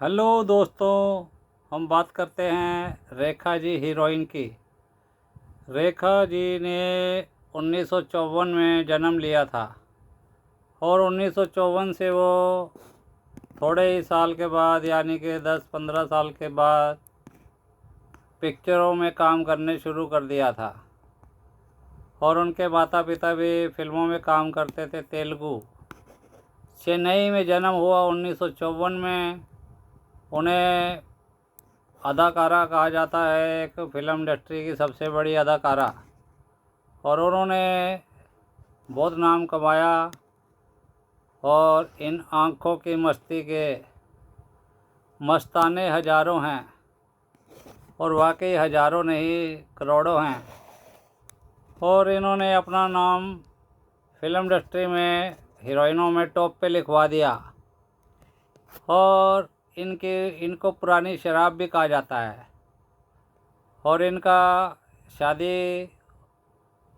Hello दोस्तों, हम बात करते हैं रेखा जी हीरोइन की। रेखा जी ने 1954 में जन्म लिया था और 1954 से वो थोड़े ही साल के बाद यानी कि 10-15 साल के बाद पिक्चरों में काम करने शुरू कर दिया था। और उनके माता पिता भी फिल्मों में काम करते थे तेलुगु। चेन्नई में जन्म हुआ 1954 में। उन्हें अदाकारा कहा जाता है, एक फिल्म इंडस्ट्री की सबसे बड़ी अदाकारा। और उन्होंने बहुत नाम कमाया और इन आँखों की मस्ती के मस्ताने हज़ारों हैं और वाकई हज़ारों नहीं करोड़ों हैं। और इन्होंने अपना नाम फिल्म इंडस्ट्री में हीरोइनों में टॉप पे लिखवा दिया। और इनको पुरानी शराब भी कहा जाता है। और इनका शादी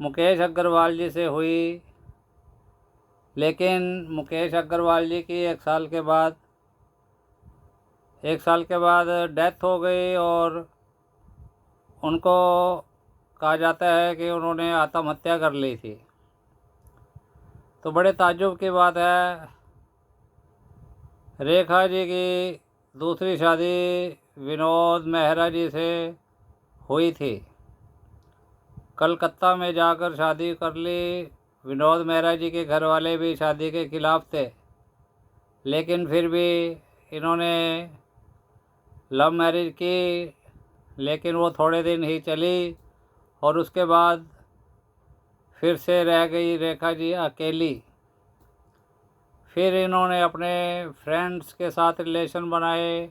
मुकेश अग्रवाल जी से हुई, लेकिन मुकेश अग्रवाल जी की एक साल के बाद डेथ हो गई। और उनको कहा जाता है कि उन्होंने आत्महत्या कर ली थी। तो बड़े ताज्जुब की बात है, रेखा जी की दूसरी शादी विनोद मेहरा जी से हुई थी। कलकत्ता में जाकर शादी कर ली। विनोद मेहरा जी के घर वाले भी शादी के खिलाफ़ थे, लेकिन फिर भी इन्होंने लव मैरिज की। लेकिन वो थोड़े दिन ही चली और उसके बाद फिर से रह गई रेखा जी अकेली। फिर इन्होंने अपने फ्रेंड्स के साथ रिलेशन बनाए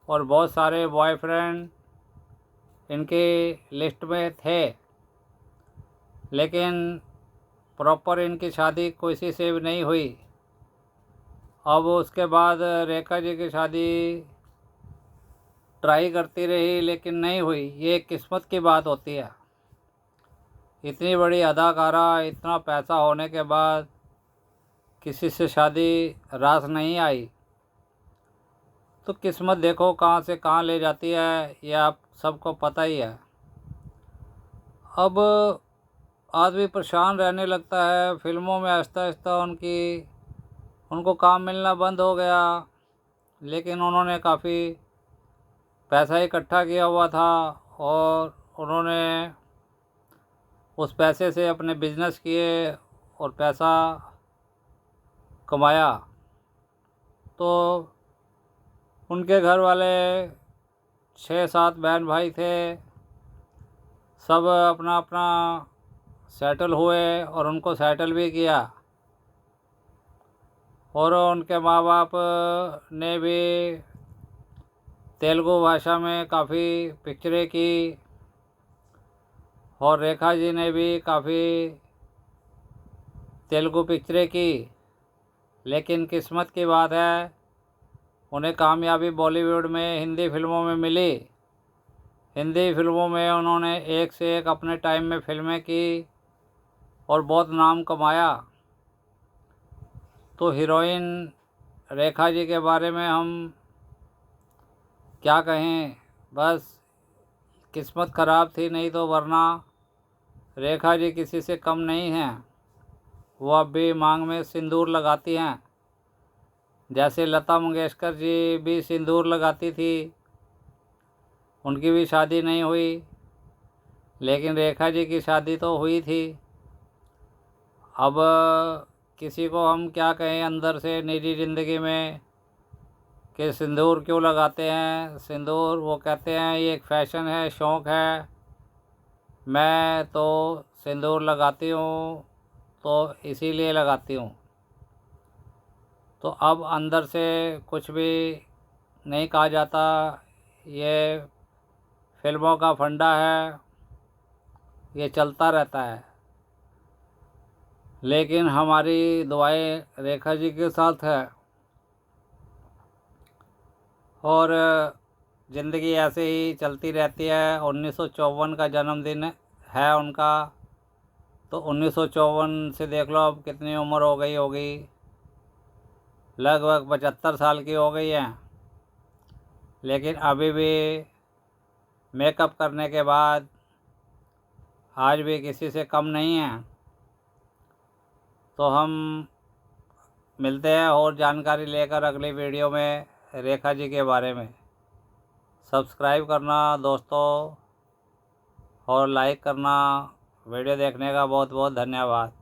और बहुत सारे बॉयफ्रेंड इनके लिस्ट में थे, लेकिन प्रॉपर इनकी शादी किसी से भी नहीं हुई। अब उसके बाद रेखा जी की शादी ट्राई करती रही, लेकिन नहीं हुई। ये किस्मत की बात होती है। इतनी बड़ी अदाकारा, इतना पैसा होने के बाद किसी से शादी रास नहीं आई, तो किस्मत देखो कहाँ से कहाँ ले जाती है, ये आप सबको पता ही है। अब आदमी परेशान रहने लगता है फिल्मों में। आहिस्ता आहिस्ता उनको काम मिलना बंद हो गया, लेकिन उन्होंने काफ़ी पैसा इकट्ठा किया हुआ था और उन्होंने उस पैसे से अपने बिजनेस किए और पैसा कमाया। तो उनके घर वाले 6-7 बहन भाई थे, सब अपना अपना सेटल हुए और उनको सेटल भी किया। और उनके माँ बाप ने भी तेलुगु भाषा में काफ़ी पिक्चरें की और रेखा जी ने भी काफ़ी तेलुगु पिक्चरें की। लेकिन किस्मत की बात है, उन्हें कामयाबी बॉलीवुड में हिंदी फिल्मों में मिली। हिंदी फिल्मों में उन्होंने एक से एक अपने टाइम में फिल्में की और बहुत नाम कमाया। तो हीरोइन रेखा जी के बारे में हम क्या कहें, बस किस्मत ख़राब थी, नहीं तो वरना रेखा जी किसी से कम नहीं हैं। वो अब भी मांग में सिंदूर लगाती हैं, जैसे लता मंगेशकर जी भी सिंदूर लगाती थी। उनकी भी शादी नहीं हुई, लेकिन रेखा जी की शादी तो हुई थी। अब किसी को हम क्या कहें अंदर से निजी ज़िंदगी में कि सिंदूर क्यों लगाते हैं। सिंदूर वो कहते हैं ये एक फ़ैशन है, शौक़ है। मैं तो सिंदूर लगाती हूँ तो इसीलिए लगाती हूँ। तो अब अंदर से कुछ भी नहीं कहा जाता। ये फिल्मों का फंडा है, ये चलता रहता है। लेकिन हमारी दुआएं रेखा जी के साथ है और ज़िंदगी ऐसे ही चलती रहती है। 1954 का जन्मदिन है उनका, तो 1954 से देख लो अब कितनी उम्र हो गई होगी, लगभग 75 साल की हो गई है। लेकिन अभी भी मेकअप करने के बाद आज भी किसी से कम नहीं है। तो हम मिलते हैं और जानकारी लेकर अगली वीडियो में रेखा जी के बारे में। सब्सक्राइब करना दोस्तों और लाइक करना। वीडियो देखने का बहुत बहुत धन्यवाद।